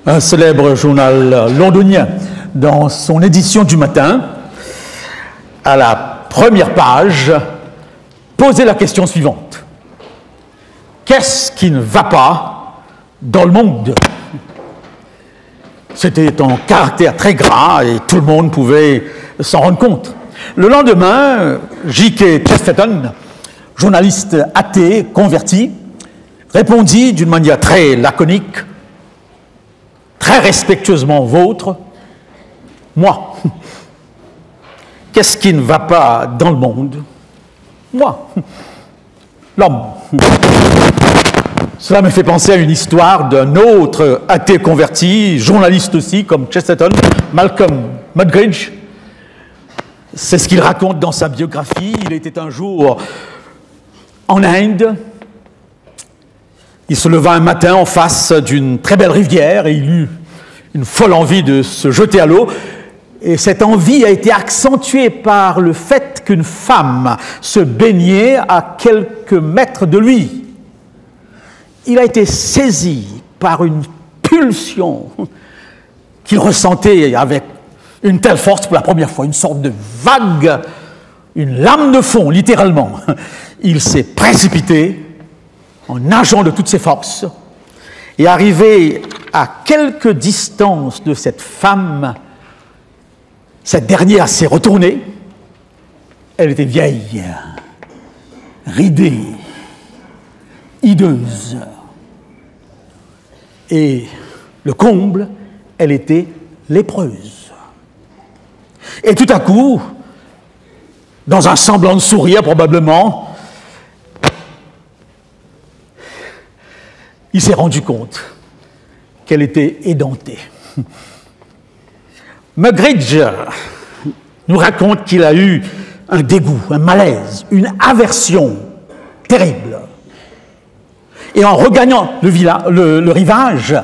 un célèbre journal londonien, dans son édition du matin, à la première page, posait la question suivante. Qu'est-ce qui ne va pas dans le monde? C'était en caractère très gras et tout le monde pouvait s'en rendre compte. Le lendemain, J.K. Chesterton, journaliste athée, converti, répondit d'une manière très laconique, très respectueusement vôtre, moi. Qu'est-ce qui ne va pas dans le monde? Moi, l'homme. Cela me fait penser à une histoire d'un autre athée converti, journaliste aussi, comme Chesterton, Malcolm Muggeridge. C'est ce qu'il raconte dans sa biographie. Il était un jour en Inde. Il se leva un matin en face d'une très belle rivière et il eut une folle envie de se jeter à l'eau. Et cette envie a été accentuée par le fait qu'une femme se baignait à quelques mètres de lui. Il a été saisi par une pulsion qu'il ressentait avec une telle force pour la première fois, une sorte de vague, une lame de fond, littéralement. Il s'est précipité en nageant de toutes ses forces et arrivé à quelque distance de cette femme, cette dernière s'est retournée. Elle était vieille, ridée, hideuse. Et le comble, elle était lépreuse. Et tout à coup, dans un semblant de sourire probablement, il s'est rendu compte qu'elle était édentée. Muggeridge nous raconte qu'il a eu un dégoût, un malaise, une aversion terrible. Et en regagnant le rivage,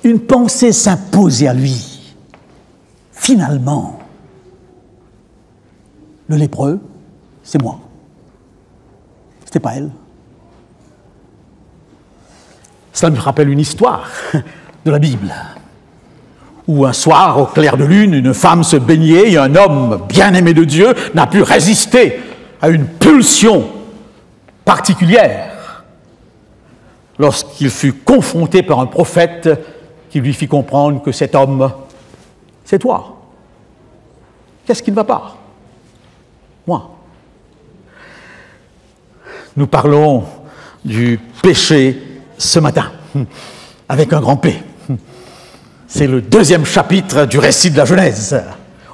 une pensée s'imposait à lui. Finalement, le lépreux, c'est moi. C'était pas elle. Cela me rappelle une histoire de la Bible, où un soir, au clair de lune, une femme se baignait et un homme bien aimé de Dieu n'a pu résister à une pulsion particulière lorsqu'il fut confronté par un prophète qui lui fit comprendre que cet homme, c'est toi. Qu'est-ce qui ne va pas? Moi. Nous parlons du péché ce matin, avec un grand P. C'est le deuxième chapitre du récit de la Genèse.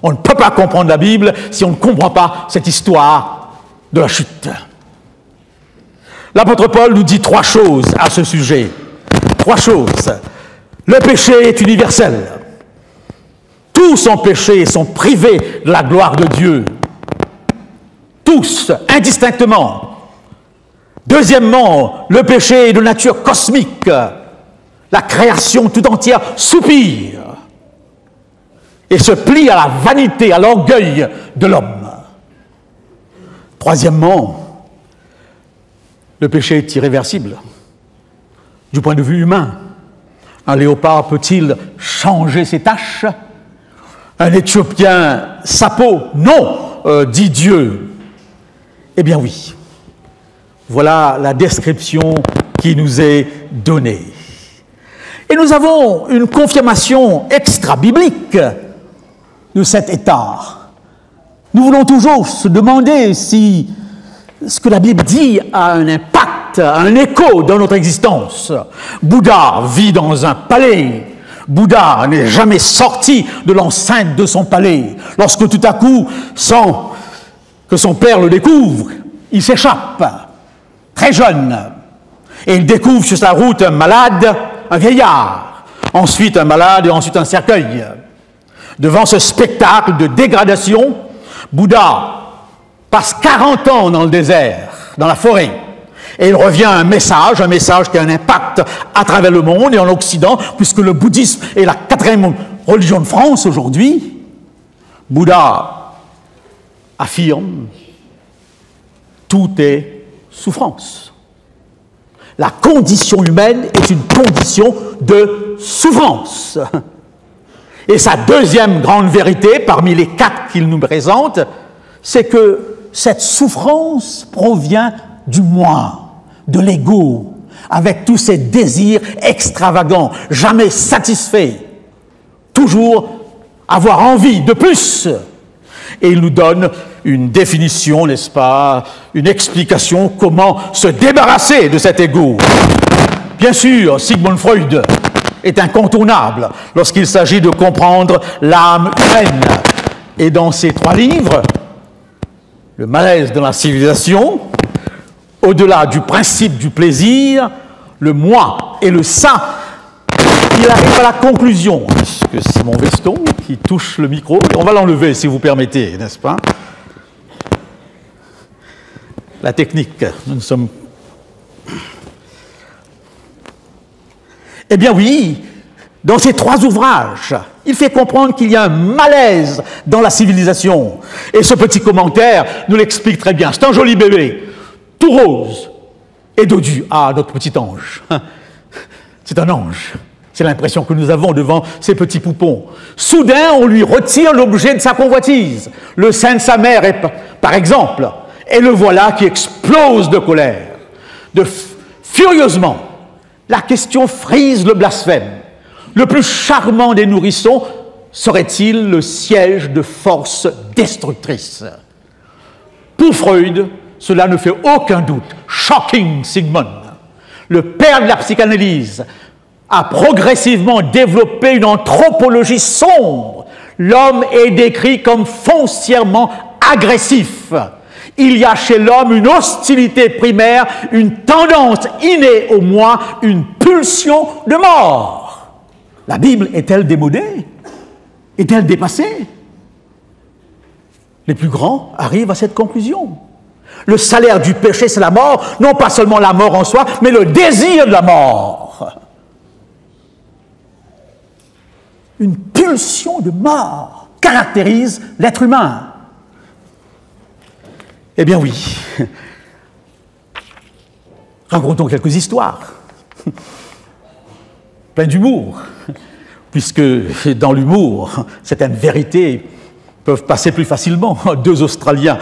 On ne peut pas comprendre la Bible si on ne comprend pas cette histoire de la chute. L'apôtre Paul nous dit 3 choses à ce sujet. 3 choses. Le péché est universel. Tous ont péché et sont privés de la gloire de Dieu. Tous, indistinctement. Deuxièmement, le péché est de nature cosmique. La création tout entière soupire et se plie à la vanité, à l'orgueil de l'homme. Troisièmement, le péché est irréversible. Du point de vue humain, un léopard peut-il changer ses taches? Un Éthiopien sa peau? Non, dit Dieu. Eh bien oui. Voilà la description qui nous est donnée. Et nous avons une confirmation extra-biblique de cet état. Nous voulons toujours se demander si ce que la Bible dit a un impact, un écho dans notre existence. Bouddha vit dans un palais. Bouddha n'est jamais sorti de l'enceinte de son palais. Lorsque tout à coup, sans que son père le découvre, il s'échappe, très jeune, et il découvre sur sa route un malade, un vieillard, ensuite un malade et ensuite un cercueil. Devant ce spectacle de dégradation, Bouddha passe 40 ans dans le désert, dans la forêt, et il revient à un message qui a un impact à travers le monde et en Occident, puisque le bouddhisme est la 4e religion de France aujourd'hui. Bouddha affirme: tout est souffrance. La condition humaine est une condition de souffrance. Et sa deuxième grande vérité, parmi les 4 qu'il nous présente, c'est que cette souffrance provient du moi, de l'ego, avec tous ses désirs extravagants, jamais satisfaits, toujours avoir envie de plus. Et il nous donne une définition, n'est-ce pas, une explication comment se débarrasser de cet ego. Bien sûr, Sigmund Freud est incontournable lorsqu'il s'agit de comprendre l'âme humaine. Et dans ses 3 livres, Le malaise de la civilisation, au-delà du principe du plaisir, le moi et le ça, il arrive à la conclusion. Est-ce que c'est mon veston qui touche le micro? On va l'enlever si vous permettez, n'est-ce pas? La technique, nous ne sommes... Eh bien oui, dans ces 3 ouvrages, il fait comprendre qu'il y a un malaise dans la civilisation. Et ce petit commentaire nous l'explique très bien. C'est un joli bébé, tout rose et dodu. Ah, notre petit ange. C'est un ange. C'est l'impression que nous avons devant ces petits poupons. Soudain, on lui retire l'objet de sa convoitise, le sein de sa mère, par exemple, et le voilà qui explose de colère. Furieusement, la question frise le blasphème. Le plus charmant des nourrissons serait-il le siège de forces destructrices? Pour Freud, cela ne fait aucun doute. Shocking Sigmund, le père de la psychanalyse, a progressivement développé une anthropologie sombre. L'homme est décrit comme foncièrement agressif. Il y a chez l'homme une hostilité primaire, une tendance innée au moi, une pulsion de mort. La Bible est-elle démodée? Est-elle dépassée? Les plus grands arrivent à cette conclusion. Le salaire du péché, c'est la mort, non pas seulement la mort en soi, mais le désir de la mort. Une pulsion de mort caractérise l'être humain. Eh bien oui, racontons quelques histoires, plein d'humour, puisque dans l'humour, certaines vérités peuvent passer plus facilement. 2 Australiens,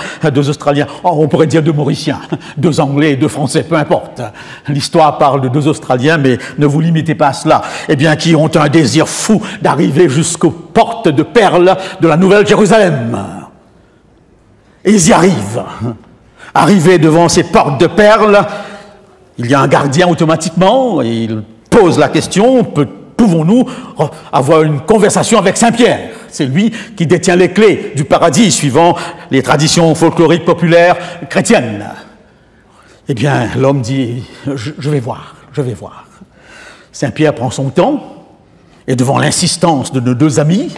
on pourrait dire 2 Mauriciens, 2 Anglais et 2 Français, peu importe. L'histoire parle de 2 Australiens, mais ne vous limitez pas à cela. Eh bien, qui ont un désir fou d'arriver jusqu'aux portes de perles de la Nouvelle-Jérusalem. Et ils y arrivent. Arrivés devant ces portes de perles, il y a un gardien automatiquement, et il pose la question, pouvons-nous avoir une conversation avec Saint-Pierre? C'est lui qui détient les clés du paradis, suivant les traditions folkloriques populaires chrétiennes. Eh bien, l'homme dit, je vais voir. Saint-Pierre prend son temps, et devant l'insistance de nos 2 amis,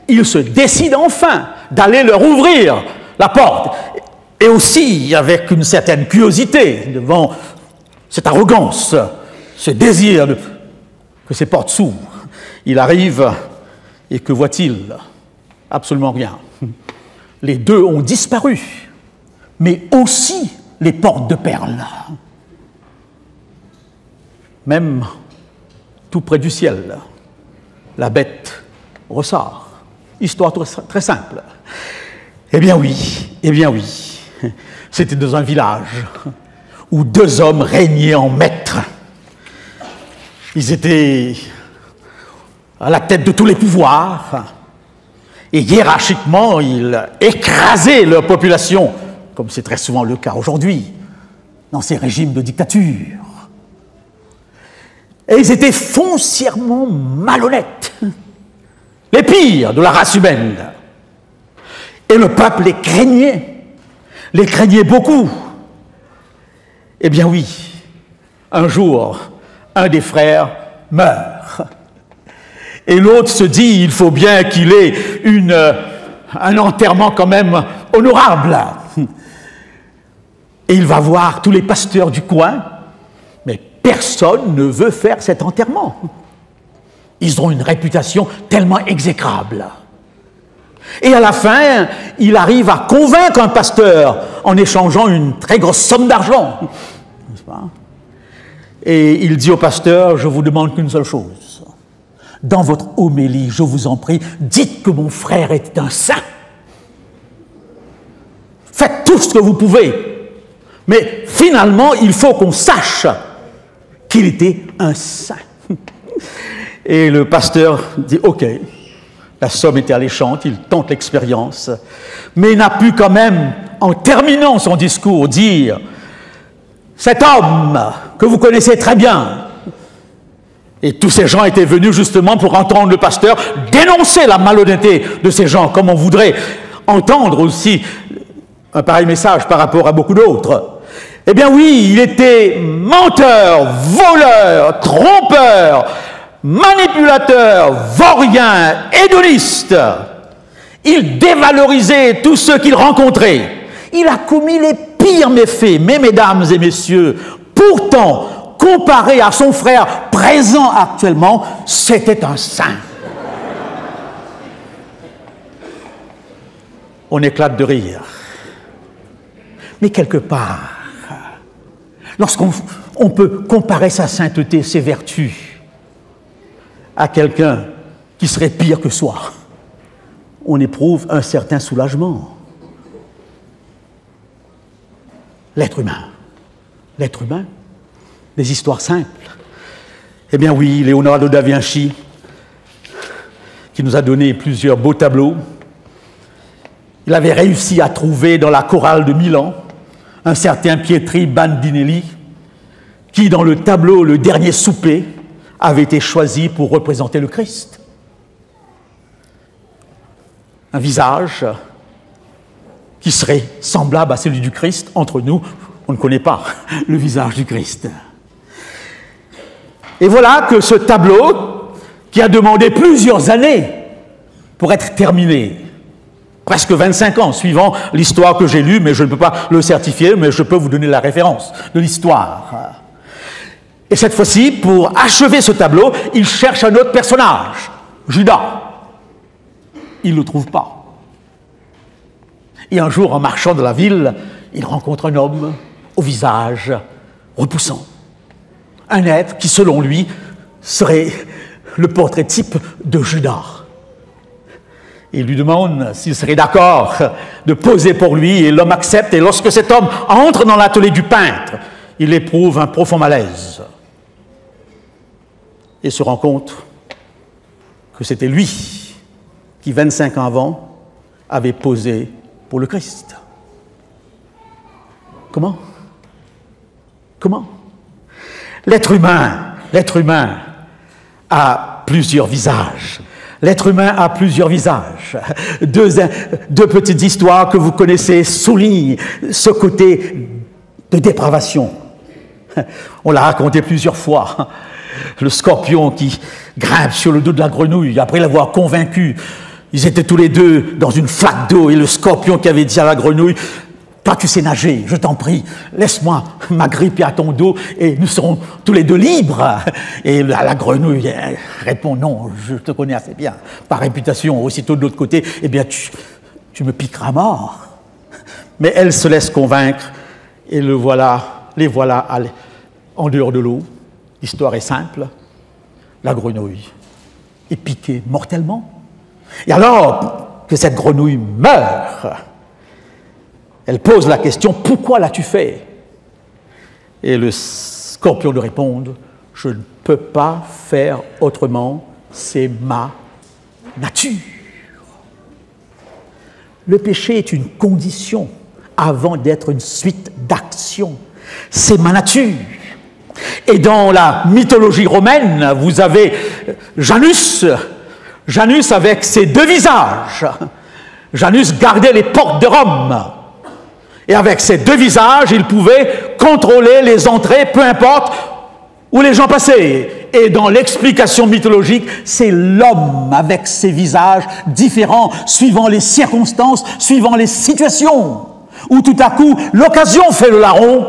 il se décide enfin d'aller leur ouvrir la porte, et aussi avec une certaine curiosité devant cette arrogance, ce désir que ces portes s'ouvrent. Il arrive, et que voit-il? Absolument rien. Les 2 ont disparu, mais aussi les portes de perles. Même tout près du ciel, la bête ressort. Histoire très simple. Eh bien oui, c'était dans un village où 2 hommes régnaient en maîtres. Ils étaient à la tête de tous les pouvoirs et hiérarchiquement, ils écrasaient leur population, comme c'est très souvent le cas aujourd'hui, dans ces régimes de dictature. Et ils étaient foncièrement malhonnêtes, les pires de la race humaine. Et le peuple les craignait beaucoup. Eh bien oui, un jour, un des frères meurt. Et l'autre se dit, il faut bien qu'il ait un enterrement quand même honorable. Et il va voir tous les pasteurs du coin, mais personne ne veut faire cet enterrement. Ils ont une réputation tellement exécrable. Et à la fin, il arrive à convaincre un pasteur en échangeant une très grosse somme d'argent. N'est-ce pas? Et il dit au pasteur, je vous demande qu'une seule chose. Dans votre homélie, je vous en prie, dites que mon frère est un saint. Faites tout ce que vous pouvez. Mais finalement, il faut qu'on sache qu'il était un saint. Et le pasteur dit, ok, la somme était alléchante, il tente l'expérience, mais il n'a pu quand même, en terminant son discours, dire, cet homme que vous connaissez très bien, et tous ces gens étaient venus justement pour entendre le pasteur dénoncer la malhonnêteté de ces gens, comme on voudrait entendre aussi un pareil message par rapport à beaucoup d'autres. Eh bien oui, il était menteur, voleur, trompeur, manipulateur, vaurien, hédoniste. Il dévalorisait tous ceux qu'il rencontrait. Il a commis les pires méfaits, mais mesdames et messieurs, pourtant, comparé à son frère présent actuellement, c'était un saint. On éclate de rire. Mais quelque part, lorsqu'on peut comparer sa sainteté, ses vertus, à quelqu'un qui serait pire que soi, on éprouve un certain soulagement. L'être humain, des histoires simples. Eh bien oui, Leonardo da Vinci, qui nous a donné plusieurs beaux tableaux, il avait réussi à trouver dans la chorale de Milan un certain Pietri Bandinelli, qui dans le tableau Le Dernier Souper avait été choisi pour représenter le Christ. Un visage qui serait semblable à celui du Christ. Entre nous, on ne connaît pas le visage du Christ. Et voilà que ce tableau, qui a demandé plusieurs années pour être terminé, presque 25 ans, suivant l'histoire que j'ai lue, mais je ne peux pas le certifier, mais je peux vous donner la référence de l'histoire. Et cette fois-ci, pour achever ce tableau, il cherche un autre personnage, Judas. Il ne le trouve pas. Et un jour, en marchant dans la ville, il rencontre un homme au visage repoussant. Un être qui, selon lui, serait le portrait type de Judas. Il lui demande s'il serait d'accord de poser pour lui, et l'homme accepte. Et lorsque cet homme entre dans l'atelier du peintre, il éprouve un profond malaise. Et se rend compte que c'était lui qui, 25 ans avant, avait posé pour le Christ. Comment? L'être humain a plusieurs visages. L'être humain a plusieurs visages. Deux petites histoires que vous connaissez soulignent ce côté de dépravation. On l'a raconté plusieurs fois. Le scorpion qui grimpe sur le dos de la grenouille après l'avoir convaincu. Ils étaient tous les deux dans une flaque d'eau et le scorpion qui avait dit à la grenouille, « Toi, tu sais nager, je t'en prie, laisse-moi m'agripper à ton dos et nous serons tous les deux libres. » Et la grenouille répond, « Non, je te connais assez bien, par réputation. » Aussitôt de l'autre côté, « Eh bien, tu me piqueras mort. » Mais elle se laisse convaincre et les voilà en dehors de l'eau. L'histoire est simple. La grenouille est piquée mortellement. Et alors que cette grenouille meurt, elle pose la question, pourquoi l'as-tu fait? Et le scorpion lui répond, je ne peux pas faire autrement, c'est ma nature. Le péché est une condition avant d'être une suite d'actions. C'est ma nature. Et dans la mythologie romaine, vous avez Janus avec ses deux visages. Janus gardait les portes de Rome. Et avec ces deux visages, il pouvait contrôler les entrées, peu importe où les gens passaient. Et dans l'explication mythologique, c'est l'homme avec ses visages différents, suivant les circonstances, suivant les situations, où tout à coup, l'occasion fait le larron,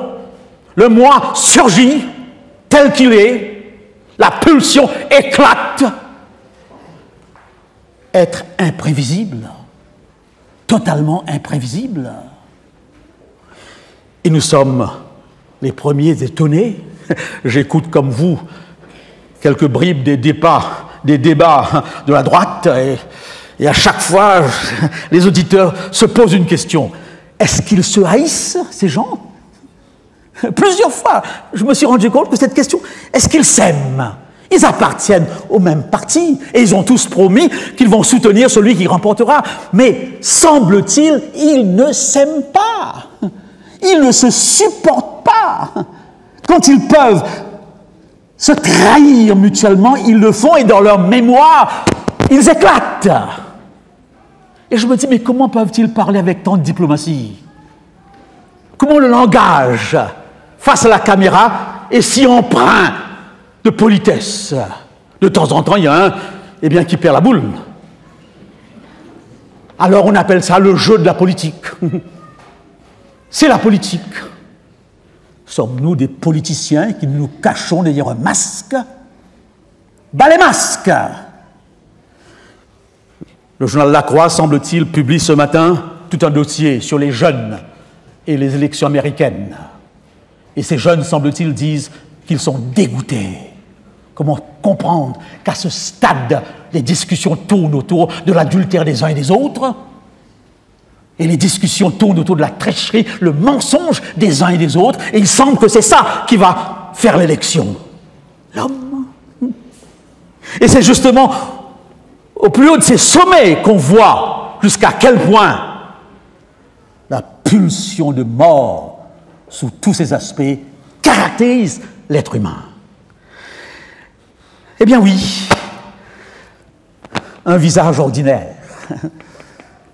le moi surgit, tel qu'il est, la pulsion éclate. Être imprévisible, totalement imprévisible. Et nous sommes les premiers étonnés j'écoute comme vous quelques bribes des débats de la droite, et à chaque fois, les auditeurs se posent une question. Est-ce qu'ils se haïssent, ces gens? Plusieurs fois, je me suis rendu compte que cette question, est-ce qu'ils s'aiment? Ils appartiennent au même parti et ils ont tous promis qu'ils vont soutenir celui qui remportera. Mais semble-t-il, ils ne s'aiment pas. Ils ne se supportent pas. Quand ils peuvent se trahir mutuellement, ils le font et dans leur mémoire, ils éclatent. Et je me dis, mais comment peuvent-ils parler avec tant de diplomatie? Comment le langage face à la caméra est si empreint de politesse? De temps en temps, il y a un qui perd la boule. Alors on appelle ça le jeu de la politique. C'est la politique. Sommes-nous des politiciens qui nous cachons derrière un masque? Bas les masques! Le journal La Croix, semble-t-il, publie ce matin tout un dossier sur les jeunes et les élections américaines. Et ces jeunes, semble-t-il, disent qu'ils sont dégoûtés. Comment comprendre qu'à ce stade, les discussions tournent autour de l'adultère des uns et des autres, et les discussions tournent autour de la tricherie, le mensonge des uns et des autres, et il semble que c'est ça qui va faire l'élection. L'homme. Et c'est justement au plus haut de ces sommets qu'on voit jusqu'à quel point la pulsion de mort, sous tous ses aspects, caractérise l'être humain. Eh bien oui, un visage ordinaire.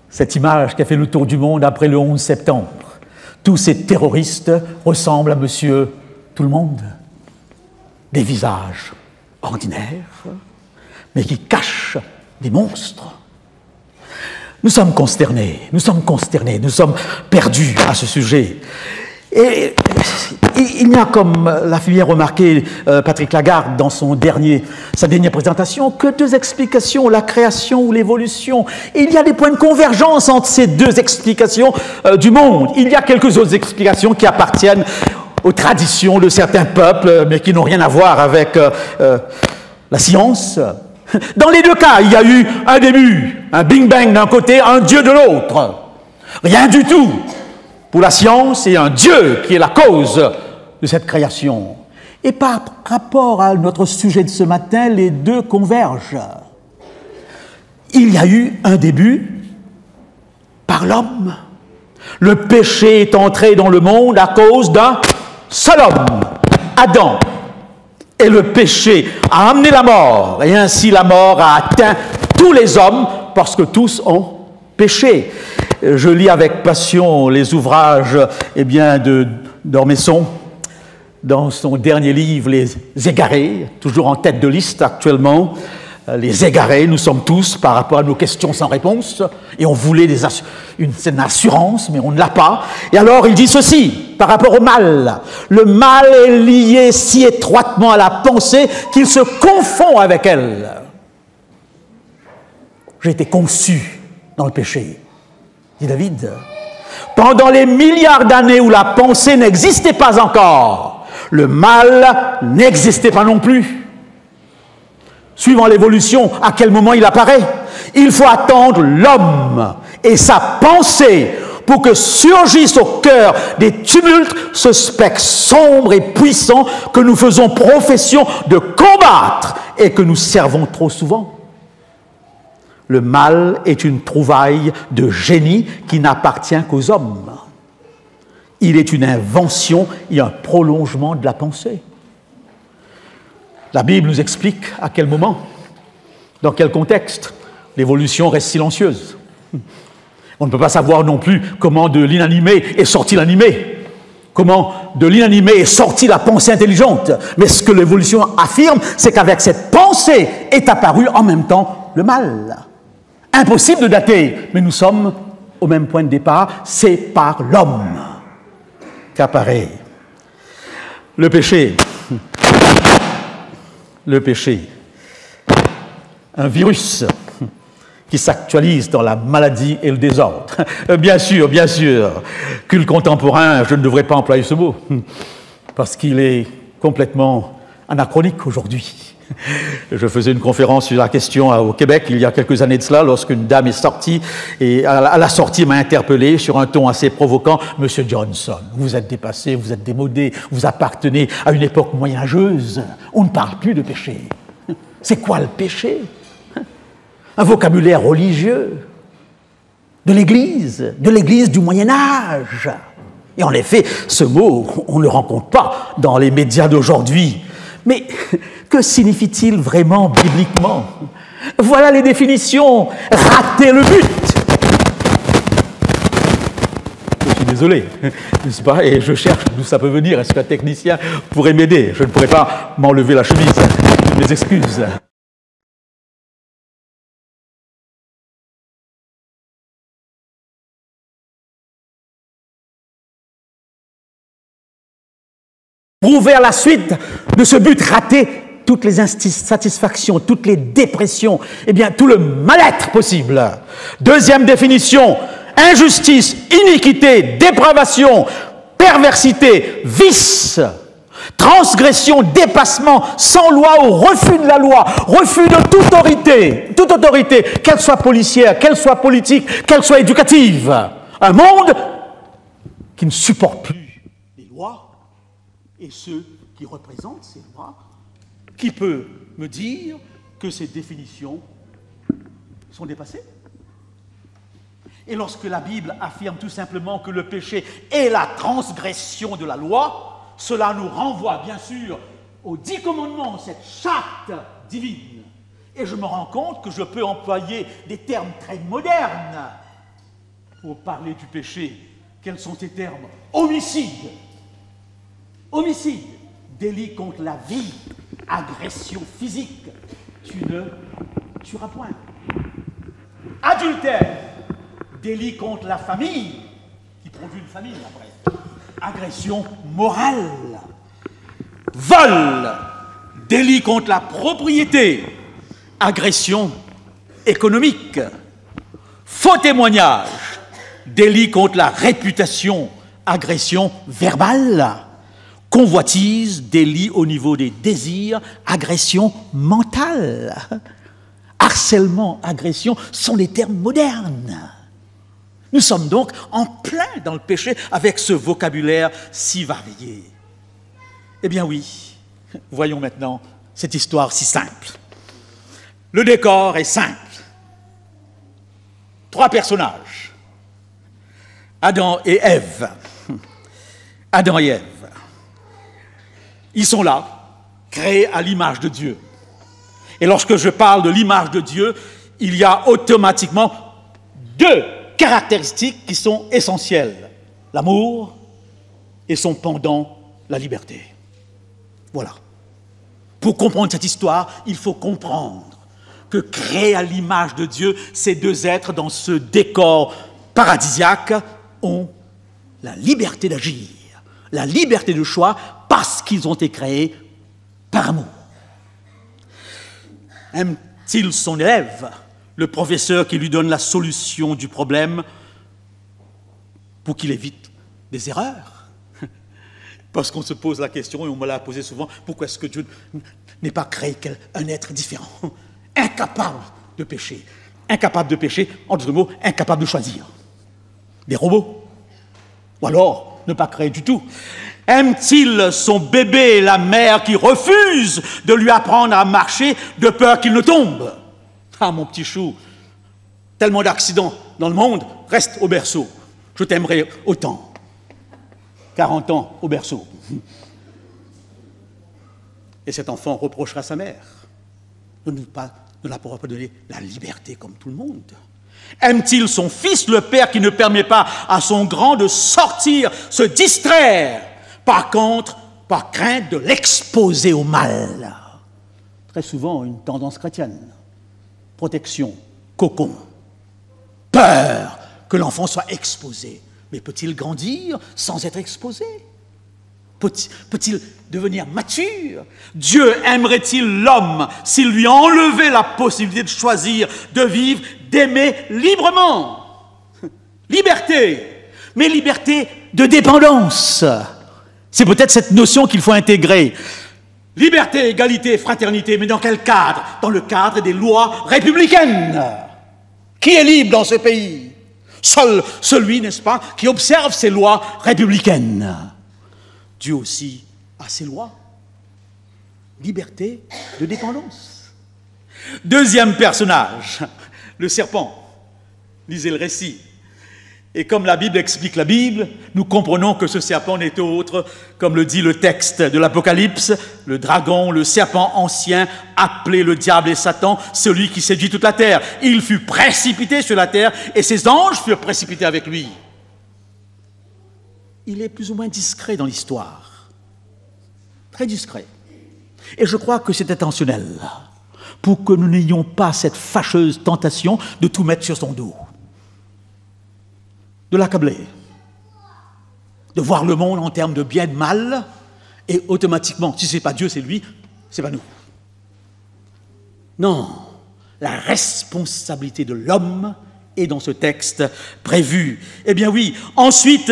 Cette image qui a fait le tour du monde après le 11 septembre. Tous ces terroristes ressemblent à monsieur Tout-le-Monde. Des visages ordinaires, mais qui cachent des monstres. Nous sommes consternés, nous sommes perdus à ce sujet. Et il n'y a, comme l'a fait bien remarquer Patrick Lagarde dans sa dernière présentation, que deux explications, la création ou l'évolution. Et il y a des points de convergence entre ces deux explications du monde. Il y a quelques autres explications qui appartiennent aux traditions de certains peuples, mais qui n'ont rien à voir avec la science. Dans les deux cas, il y a eu un début, un Big Bang d'un côté, un Dieu de l'autre. Rien du tout pour la science et un Dieu qui est la cause de cette création. Et par rapport à notre sujet de ce matin, les deux convergent. Il y a eu un début par l'homme. Le péché est entré dans le monde à cause d'un seul homme, Adam. Et le péché a amené la mort, et ainsi la mort a atteint tous les hommes, parce que tous ont péché. Je lis avec passion les ouvrages d'Ormesson, dans son dernier livre, Les Égarés, toujours en tête de liste actuellement. Les égarés, nous sommes tous par rapport à nos questions sans réponse, et on voulait une assurance, mais on ne l'a pas. Et alors il dit ceci, par rapport au mal. Le mal est lié si étroitement à la pensée qu'il se confond avec elle. J'ai été conçu dans le péché, dit David. Pendant les milliards d'années où la pensée n'existait pas encore, le mal n'existait pas non plus. Suivant l'évolution, à quel moment il apparaît? Il faut attendre l'homme et sa pensée pour que surgisse au cœur des tumultes ce spectre sombre et puissant que nous faisons profession de combattre et que nous servons trop souvent. Le mal est une trouvaille de génie qui n'appartient qu'aux hommes. Il est une invention et un prolongement de la pensée. La Bible nous explique à quel moment, dans quel contexte, l'évolution reste silencieuse. On ne peut pas savoir non plus comment de l'inanimé est sorti l'animé, comment de l'inanimé est sortie la pensée intelligente. Mais ce que l'évolution affirme, c'est qu'avec cette pensée est apparu en même temps le mal. Impossible de dater, mais nous sommes au même point de départ, c'est par l'homme qu'apparaît le péché. Le péché, un virus qui s'actualise dans la maladie et le désordre. Bien sûr, culte contemporain, je ne devrais pas employer ce mot, parce qu'il est complètement anachronique aujourd'hui. Je faisais une conférence sur la question au Québec il y a quelques années de cela, lorsqu'une dame est sortie, et à la sortie m'a interpellé sur un ton assez provoquant. « Monsieur Johnson, vous êtes dépassé, vous êtes démodé, vous appartenez à une époque moyenâgeuse, on ne parle plus de péché. C'est quoi le péché? Un vocabulaire religieux de l'Église du Moyen-Âge. » Et en effet, ce mot, on ne le rencontre pas dans les médias d'aujourd'hui. Mais que signifie-t-il vraiment bibliquement? Voilà les définitions. Rater le but. Je suis désolé, n'est-ce pas? Et je cherche d'où ça peut venir. Est-ce qu'un technicien pourrait m'aider? Je ne pourrais pas m'enlever la chemise. Mes excuses. Prouver à la suite de ce but raté toutes les insatisfactions, toutes les dépressions, eh bien tout le mal-être possible. Deuxième définition, injustice, iniquité, dépravation, perversité, vice, transgression, dépassement, sans loi ou refus de la loi, refus de toute autorité, qu'elle soit policière, qu'elle soit politique, qu'elle soit éducative. Un monde qui ne supporte plus les lois et ceux qui représentent ces lois. Qui peut me dire que ces définitions sont dépassées? Et lorsque la Bible affirme tout simplement que le péché est la transgression de la loi, cela nous renvoie bien sûr aux 10 commandements, cette charte divine. Et je me rends compte que je peux employer des termes très modernes pour parler du péché. Quels sont ces termes? Homicide. Homicide, délit contre la vie, agression physique, tu ne tueras point. Adultère, délit contre la famille, qui produit une famille après. Agression morale. Vol, délit contre la propriété, agression économique. Faux témoignage, délit contre la réputation, agression verbale. Convoitise, délit au niveau des désirs, agression mentale. Harcèlement, agression sont des termes modernes. Nous sommes donc en plein dans le péché avec ce vocabulaire si varié. Eh bien oui, voyons maintenant cette histoire si simple. Le décor est simple. 3 personnages. Adam et Ève. Adam et Ève. Ils sont là, créés à l'image de Dieu. Et lorsque je parle de l'image de Dieu, il y a automatiquement 2 caractéristiques qui sont essentielles. L'amour et son pendant, la liberté. Voilà. Pour comprendre cette histoire, il faut comprendre que créés à l'image de Dieu, ces 2 êtres dans ce décor paradisiaque ont la liberté d'agir, la liberté de choix, parce qu'ils ont été créés par amour. Aime-t-il son élève, le professeur qui lui donne la solution du problème pour qu'il évite des erreurs? Parce qu'on se pose la question, et on me l'a posé souvent, pourquoi est-ce que Dieu n'est pas créé un être différent, incapable de pécher? Incapable de pécher, en d'autres mots, incapable de choisir. Des robots? Ou alors, ne pas créer du tout. Aime-t-il son bébé, la mère qui refuse de lui apprendre à marcher de peur qu'il ne tombe? Ah, mon petit chou, tellement d'accidents dans le monde, reste au berceau. Je t'aimerai autant. 40 ans au berceau. Et cet enfant reprochera à sa mère de ne la pourra pas donner la liberté comme tout le monde. Aime-t-il son fils, le père qui ne permet pas à son grand de sortir, se distraire, par contre, par crainte de l'exposer au mal? Très souvent, une tendance chrétienne. Protection, cocon, peur que l'enfant soit exposé. Mais peut-il grandir sans être exposé? Peut-il devenir mature? Dieu aimerait-il l'homme s'il lui enlevait la possibilité de choisir, de vivre, d'aimer librement? Liberté, mais liberté de dépendance. C'est peut-être cette notion qu'il faut intégrer. Liberté, égalité, fraternité, mais dans quel cadre? Dans le cadre des lois républicaines. Qui est libre dans ce pays? Seul celui, n'est-ce pas, qui observe ces lois républicaines. Dieu aussi a ses lois. Liberté de dépendance. Deuxième personnage, le serpent. Lisez le récit. Et comme la Bible explique la Bible, nous comprenons que ce serpent n'est autre, comme le dit le texte de l'Apocalypse, le dragon, le serpent ancien, appelé le diable et Satan, celui qui séduit toute la terre. Il fut précipité sur la terre et ses anges furent précipités avec lui. Il est plus ou moins discret dans l'histoire. Très discret. Et je crois que c'est intentionnel, pour que nous n'ayons pas cette fâcheuse tentation de tout mettre sur son dos. De l'accabler, de voir le monde en termes de bien et de mal, et automatiquement, si ce n'est pas Dieu, c'est lui, c'est pas nous. Non, la responsabilité de l'homme est dans ce texte prévu. Eh bien oui, ensuite,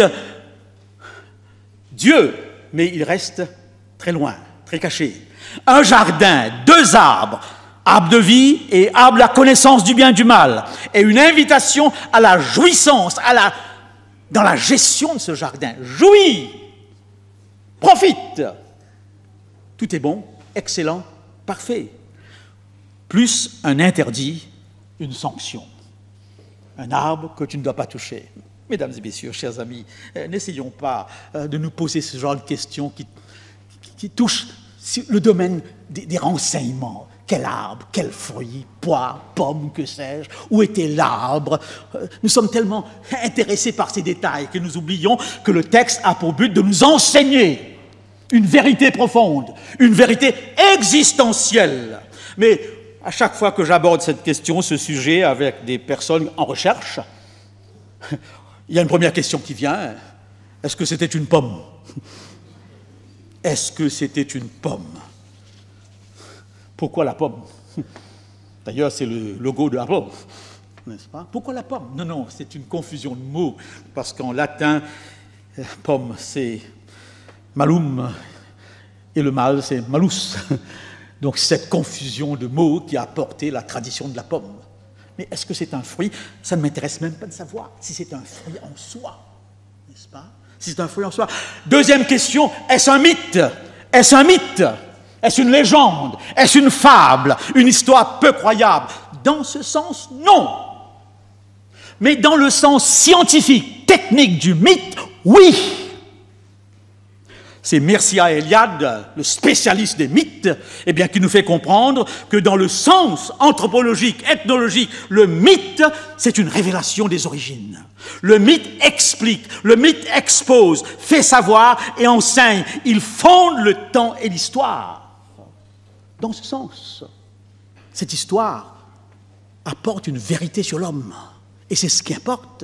Dieu, mais il reste très loin, très caché. Un jardin, 2 arbres, arbre de vie et arbre de la connaissance du bien et du mal, et une invitation à la jouissance, dans la gestion de ce jardin. Jouis, profite. Tout est bon, excellent, parfait. Plus un interdit, une sanction. Un arbre que tu ne dois pas toucher. Mesdames et messieurs, chers amis, n'essayons pas de nous poser ce genre de questions qui touchent le domaine des renseignements. Quel arbre, quel fruit, poire, pomme, que sais-je, où était l'arbre? Nous sommes tellement intéressés par ces détails que nous oublions que le texte a pour but de nous enseigner une vérité profonde, une vérité existentielle. Mais à chaque fois que j'aborde cette question, ce sujet, avec des personnes en recherche, il y a une première question qui vient. Est-ce que c'était une pomme? Est-ce que c'était une pomme? Pourquoi la pomme? D'ailleurs, c'est le logo de la pomme, n'est-ce pas? Pourquoi la pomme? Non, c'est une confusion de mots, parce qu'en latin, pomme, c'est malum, et le mal, c'est malus. Donc, cette confusion de mots qui a porté la tradition de la pomme. Mais est-ce que c'est un fruit? Ça ne m'intéresse même pas de savoir si c'est un fruit en soi, n'est-ce pas? Si c'est un fruit en soi. Deuxième question, est-ce un mythe? Est-ce un mythe? Est-ce une légende? Est-ce une fable? Une histoire peu croyable? Dans ce sens, non. Mais dans le sens scientifique, technique du mythe, oui. C'est Mircea Eliade, le spécialiste des mythes, qui nous fait comprendre que dans le sens anthropologique, ethnologique, le mythe, c'est une révélation des origines. Le mythe explique, le mythe expose, fait savoir et enseigne. Il fonde le temps et l'histoire. Dans ce sens, cette histoire apporte une vérité sur l'homme. Et c'est ce qui importe.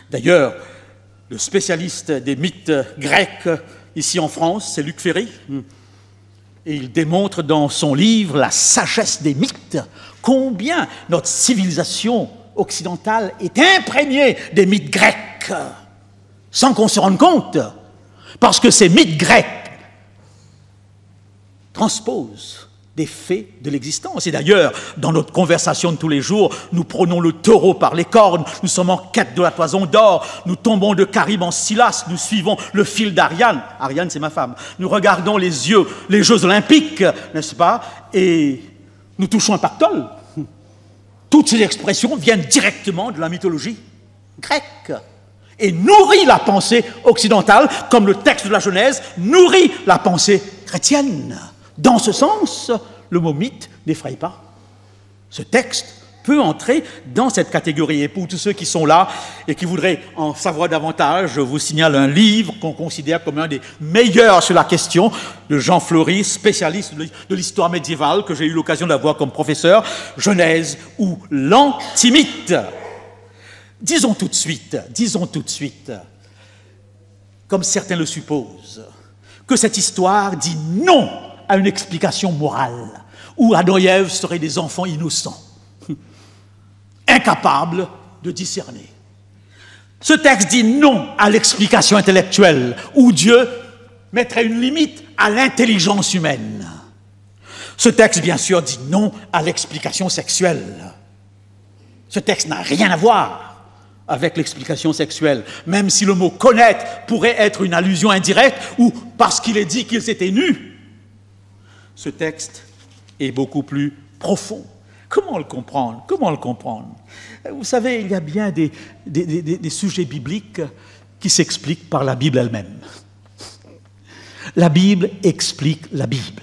D'ailleurs, le spécialiste des mythes grecs, ici en France, c'est Luc Ferry. Et il démontre dans son livre « La sagesse des mythes » combien notre civilisation occidentale est imprégnée des mythes grecs, sans qu'on se rende compte. Parce que ces mythes grecs transposent des faits de l'existence. Et d'ailleurs, dans notre conversation de tous les jours, nous prenons le taureau par les cornes, nous sommes en quête de la toison d'or, nous tombons de Charybde en Scylla, nous suivons le fil d'Ariane. Ariane, c'est ma femme. Nous regardons les Jeux olympiques, n'est-ce pas? Et nous touchons un pactole. Toutes ces expressions viennent directement de la mythologie grecque et nourrit la pensée occidentale, comme le texte de la Genèse nourrit la pensée chrétienne. Dans ce sens, le mot mythe n'effraie pas. Ce texte peut entrer dans cette catégorie. Et pour tous ceux qui sont là et qui voudraient en savoir davantage, je vous signale un livre qu'on considère comme un des meilleurs sur la question, de Jean Fleury, spécialiste de l'histoire médiévale, que j'ai eu l'occasion d'avoir comme professeur, Genèse ou l'Antimythe. Disons tout de suite, comme certains le supposent, que cette histoire dit non à une explication morale, où Adam et Ève seraient des enfants innocents, incapables de discerner. Ce texte dit non à l'explication intellectuelle, où Dieu mettrait une limite à l'intelligence humaine. Ce texte, bien sûr, dit non à l'explication sexuelle. Ce texte n'a rien à voir avec l'explication sexuelle, même si le mot « connaître » pourrait être une allusion indirecte ou parce qu'il est dit qu'ils étaient nus. Ce texte est beaucoup plus profond. Comment le comprendre? Comment le comprendre? Vous savez, il y a bien des sujets bibliques qui s'expliquent par la Bible elle-même. La Bible explique la Bible.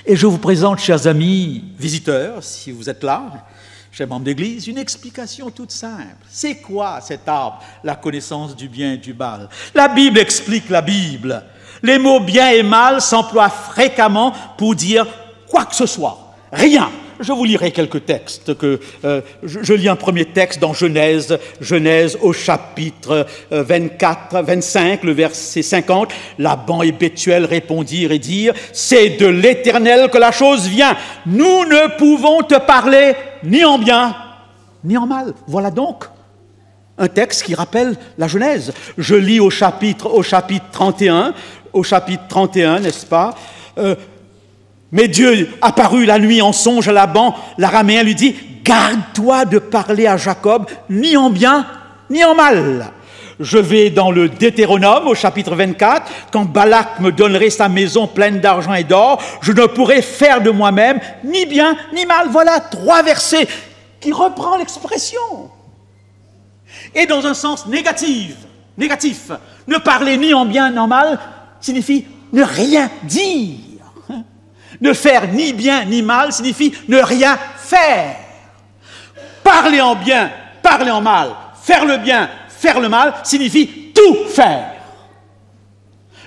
Et je vous présente, chers amis visiteurs, si vous êtes là, chers membres d'Église, une explication toute simple. C'est quoi cet arbre, la connaissance du bien et du mal? La Bible explique la Bible. Les mots bien et mal s'emploient fréquemment pour dire quoi que ce soit. Rien. Je vous lirai quelques textes. Je lis un premier texte dans Genèse au chapitre 25, le verset 50. Laban et Bethuel répondirent et dirent « C'est de l'Éternel que la chose vient. Nous ne pouvons te parler ni en bien, ni en mal. » Voilà donc un texte qui rappelle la Genèse. Je lis au chapitre 31, n'est-ce pas? Mais Dieu apparut la nuit en songe à Laban, l'araméen lui dit « Garde-toi de parler à Jacob, ni en bien, ni en mal. » Je vais dans le Deutéronome, au chapitre 24, « Quand Balak me donnerait sa maison pleine d'argent et d'or, je ne pourrai faire de moi-même ni bien, ni mal. » Voilà 3 versets qui reprend l'expression. Et dans un sens négatif, ne parler ni en bien, ni en mal signifie ne rien dire. Ne faire ni bien ni mal signifie ne rien faire. Parler en bien, parler en mal, faire le bien, faire le mal signifie tout faire.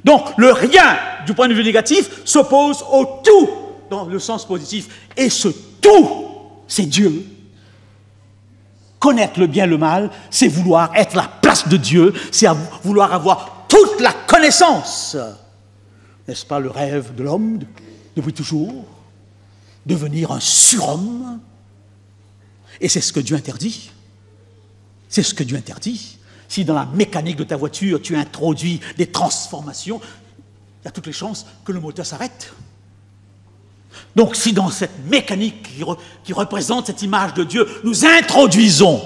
Donc le rien, du point de vue négatif, s'oppose au tout dans le sens positif. Et ce tout, c'est Dieu. Connaître le bien et le mal, c'est vouloir être la place de Dieu, c'est vouloir avoir toute la connaissance. N'est-ce pas le rêve de l'homme depuis toujours? Devenir un surhomme. Et c'est ce que Dieu interdit. C'est ce que Dieu interdit. Si dans la mécanique de ta voiture, tu introduis des transformations, il y a toutes les chances que le moteur s'arrête. Donc si dans cette mécanique qui représente cette image de Dieu, nous introduisons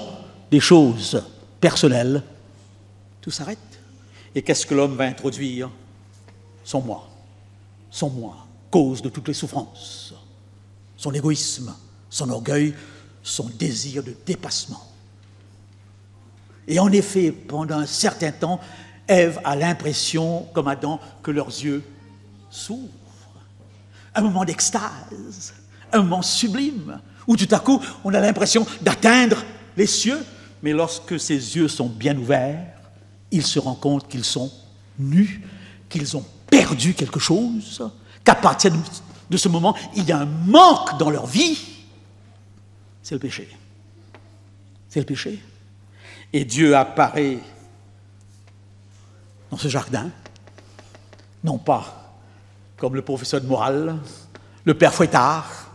des choses personnelles, tout s'arrête. Et qu'est-ce que l'homme va introduire? Son moi. Son moi, cause de toutes les souffrances. Son égoïsme, son orgueil, son désir de dépassement. Et en effet, pendant un certain temps, Ève a l'impression, comme Adam, que leurs yeux s'ouvrent. Un moment d'extase, un moment sublime, où tout à coup, on a l'impression d'atteindre les cieux, mais lorsque ses yeux sont bien ouverts, il se rend compte qu'ils sont nus, qu'ils ont perdu quelque chose, qu'à partir de ce moment, il y a un manque dans leur vie. C'est le péché. C'est le péché. Et Dieu apparaît dans ce jardin, non pas comme le professeur de morale, le père Fouettard,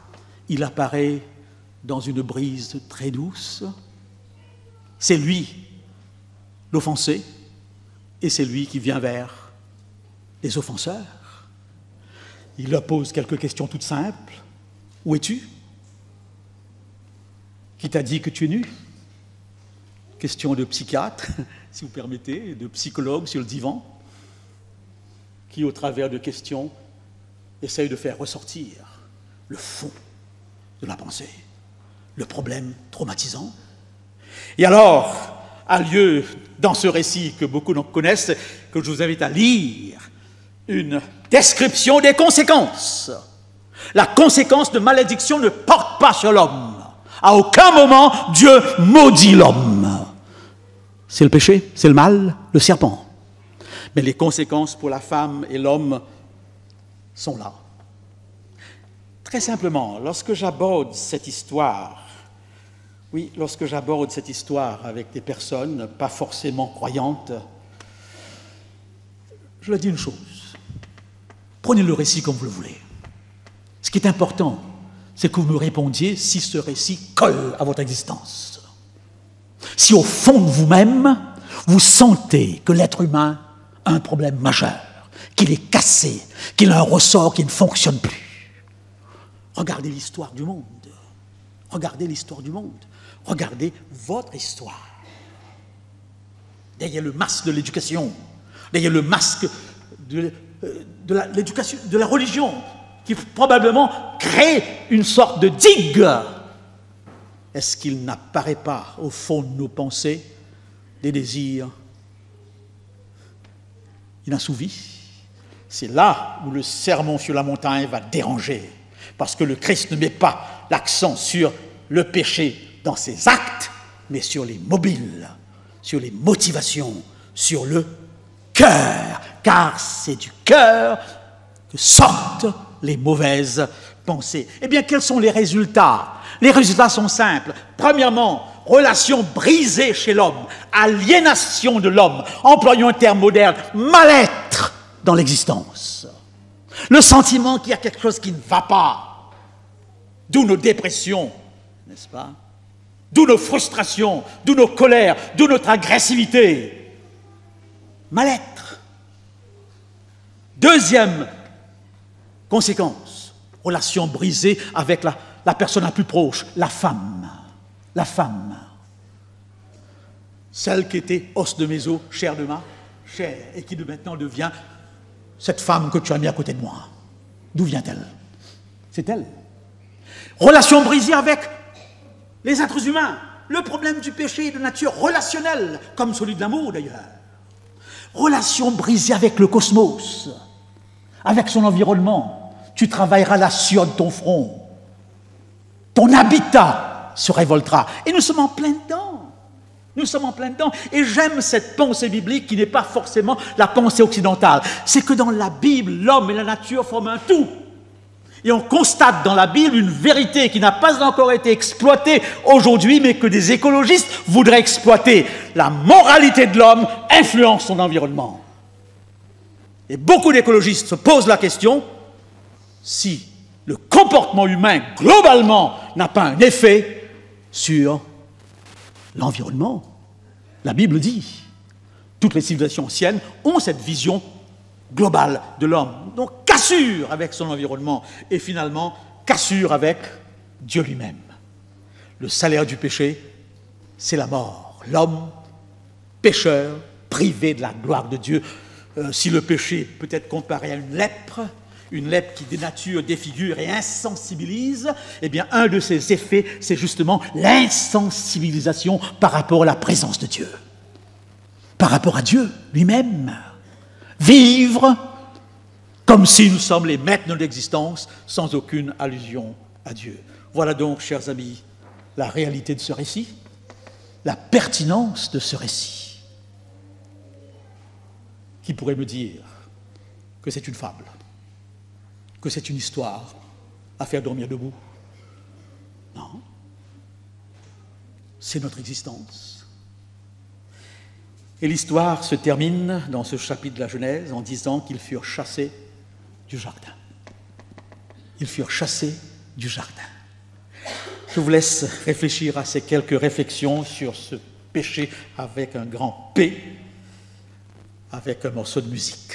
il apparaît dans une brise très douce. C'est lui l'offensé, et c'est lui qui vient vers les offenseurs. Il leur pose quelques questions toutes simples. Où es-tu? Qui t'a dit que tu es nu? Question de psychiatre, si vous permettez, de psychologue sur le divan, qui, au travers de questions, essaye de faire ressortir le fond de la pensée, le problème traumatisant. Et alors, a lieu, dans ce récit que beaucoup connaissent, que je vous invite à lire, une description des conséquences. La conséquence de malédiction ne porte pas sur l'homme. À aucun moment, Dieu maudit l'homme. C'est le péché, c'est le mal, le serpent. Mais les conséquences pour la femme et l'homme sont là. Très simplement, lorsque j'aborde cette histoire avec des personnes pas forcément croyantes, je leur dis une chose. Prenez le récit comme vous le voulez. Ce qui est important, c'est que vous me répondiez si ce récit colle à votre existence. Si au fond de vous-même, vous sentez que l'être humain a un problème majeur, qu'il est cassé, qu'il a un ressort qui ne fonctionne plus. Regardez l'histoire du monde. Regardez l'histoire du monde. Regardez votre histoire. Derrière le masque de l'éducation, derrière le masque de l'éducation, de la religion, qui probablement crée une sorte de digue. Est-ce qu'il n'apparaît pas au fond de nos pensées des désirs inassouvis? C'est là où le sermon sur la montagne va déranger, parce que le Christ ne met pas l'accent sur le péché dans ses actes, mais sur les mobiles, sur les motivations, sur le cœur, car c'est du cœur que sortent les mauvaises pensées. Eh bien, quels sont les résultats? Les résultats sont simples. Premièrement, relation brisée chez l'homme, aliénation de l'homme, employons un terme moderne, mal-être dans l'existence. Le sentiment qu'il y a quelque chose qui ne va pas, d'où nos dépressions, n'est-ce pas? D'où nos frustrations, d'où nos colères, d'où notre agressivité. Mal-être. Deuxième conséquence, relation brisée avec la personne la plus proche, la femme. La femme. Celle qui était os de mes os, chair de ma chair, et qui de maintenant devient cette femme que tu as mis à côté de moi. D'où vient-elle? C'est elle. Relation brisée avec les êtres humains. Le problème du péché est de nature relationnelle, comme celui de l'amour d'ailleurs. Relation brisée avec le cosmos, avec son environnement. Tu travailleras la sueur de ton front. Ton habitat se révoltera. Et nous sommes en plein dedans. Nous sommes en plein dedans. Et j'aime cette pensée biblique qui n'est pas forcément la pensée occidentale. C'est que dans la Bible, l'homme et la nature forment un tout. Et on constate dans la Bible une vérité qui n'a pas encore été exploitée aujourd'hui, mais que des écologistes voudraient exploiter. La moralité de l'homme influence son environnement. Et beaucoup d'écologistes se posent la question si le comportement humain, globalement, n'a pas un effet sur l'environnement. La Bible dit, toutes les civilisations anciennes ont cette vision globale de l'homme. Donc, cassure avec son environnement et finalement, cassure avec Dieu lui-même. Le salaire du péché, c'est la mort. L'homme, pécheur, privé de la gloire de Dieu. Si le péché peut être comparé à une lèpre qui dénature, défigure et insensibilise, eh bien, un de ses effets, c'est justement l'insensibilisation par rapport à la présence de Dieu, par rapport à Dieu lui-même. Vivre comme si nous sommes les maîtres de notre existence, sans aucune allusion à Dieu. Voilà donc, chers amis, la réalité de ce récit, la pertinence de ce récit. Qui pourrait me dire que c'est une fable, que c'est une histoire à faire dormir debout? Non. C'est notre existence. Et l'histoire se termine dans ce chapitre de la Genèse en disant qu'ils furent chassés du jardin. Ils furent chassés du jardin. Je vous laisse réfléchir à ces quelques réflexions sur ce péché avec un grand P, avec un morceau de musique.